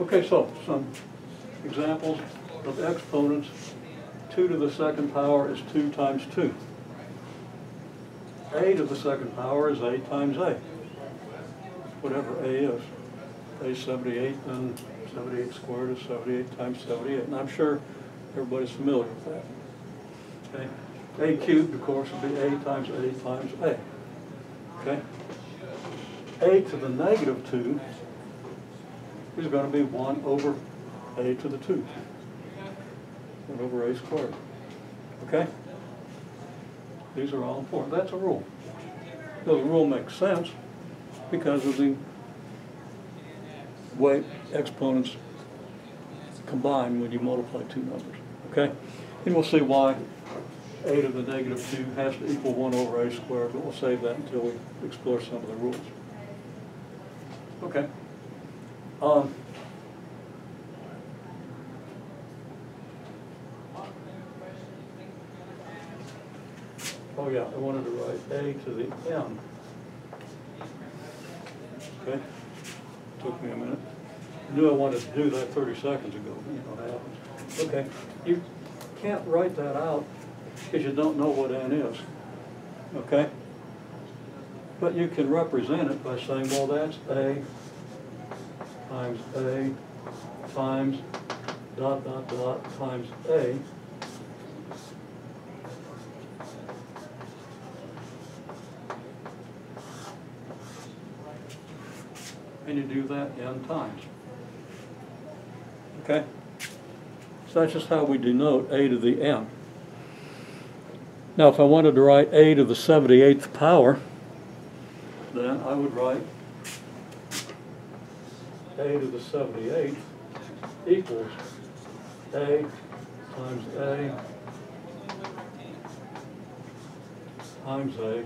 Okay, so some examples of exponents. 2 to the second power is 2 times 2. A to the second power is A times A, whatever A is. A is 78, and 78 squared is 78 times 78. And I'm sure everybody's familiar with that. Okay. A cubed, of course, would be A times A times A. Okay. A to the negative 2 is going to be 1 over A to the 2. 1 over A squared. Okay? These are all important. That's a rule. So the rule makes sense because of the way exponents combine when you multiply two numbers. Okay? And we'll see why A to the negative 2 has to equal 1 over A squared, but we'll save that until we explore some of the rules. Okay. Oh yeah, I wanted to write A to the M. Okay. Took me a minute. I knew I wanted to do that 30 seconds ago. You know what happens. Okay. You can't write that out because you don't know what N is. Okay? But you can represent it by saying, well, that's A times dot, dot, dot times A. And you do that N times. Okay? So that's just how we denote A to the M. Now if I wanted to write A to the 78th power, then I would write A to the 78th equals A times A times A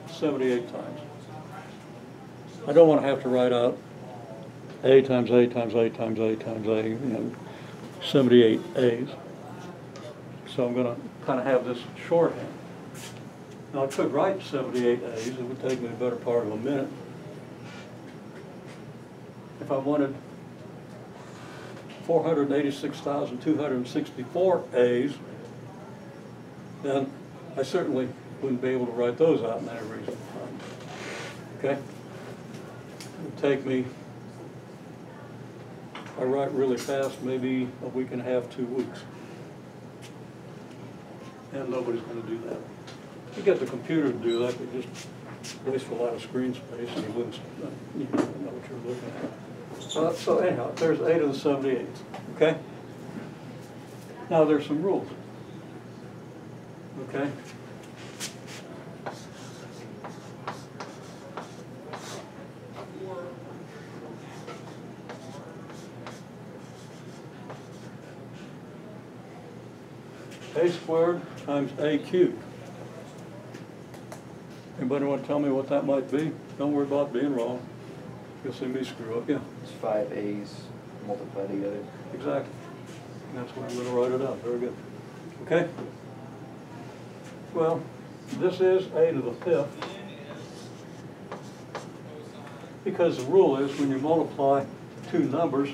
78 times. I don't want to have to write out A times A times A times A times A, you know, 78 A's. So I'm going to kind of have this shorthand. Now I could write 78 A's. It would take me the better part of a minute. If I wanted 486,264 A's, then I certainly wouldn't be able to write those out in any reasonable time. Okay? It would take me, I write really fast, maybe a week and a half, 2 weeks. And nobody's going to do that. You get the computer to do that, but just waste a lot of screen space and you wouldn't know what you're looking at. So anyhow, there's A to the 78th. Okay? Now there's some rules. Okay? A squared times A cubed. Anybody want to tell me what that might be? Don't worry about being wrong. You'll see me screw up. Yeah. It's 5 A's multiplied together. Exactly. And that's where I'm going to write it out. Very good. Okay? Well, this is A to the 5th. Because the rule is when you multiply two numbers,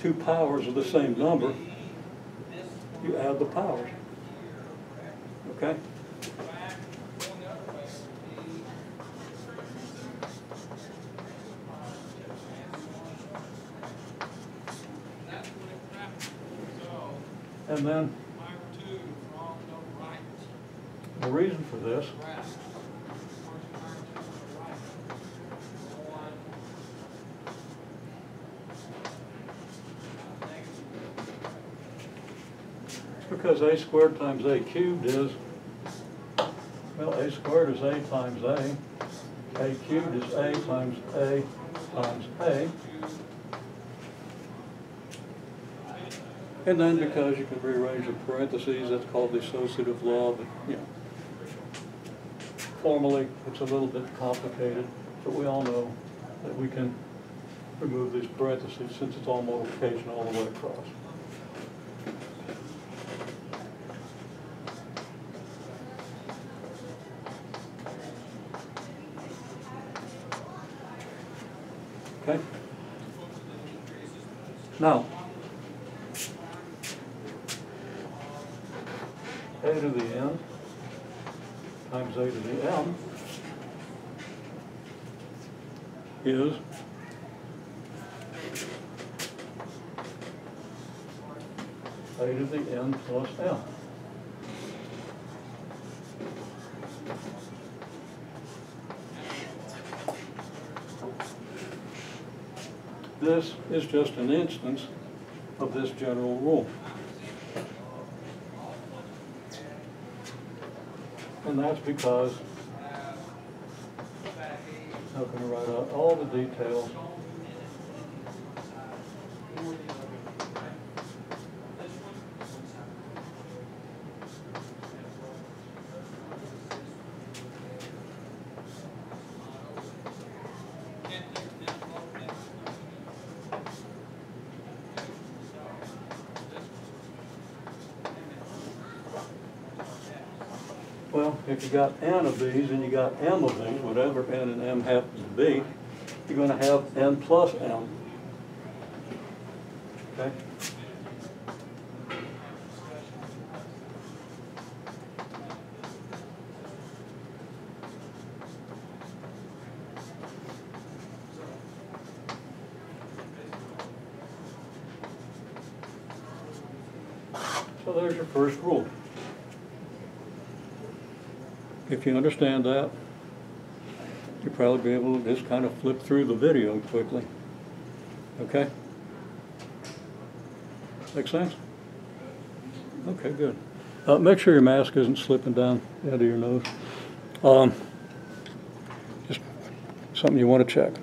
two powers of the same number, you add the powers. Okay? And then the reason for this because A squared times A cubed is, well, A squared is A times A. A cubed is A times A times A. And then because you can rearrange the parentheses, that's called the associative law, but, you know, formally it's a little bit complicated, but we all know that we can remove these parentheses since it's all multiplication all the way across. Okay? Now, a to the n times a to the m is a to the n plus m. This is just an instance of this general rule. And that's because I'm going to write out all the details. Well, if you got n of these and you got m of these, whatever n and m happens to be, you're going to have n plus m. Okay? So there's your first rule. If you understand that, you'll probably be able to just kind of flip through the video quickly. Okay? Make sense? Okay, good. Make sure your mask isn't slipping down out of your nose. Just something you want to check.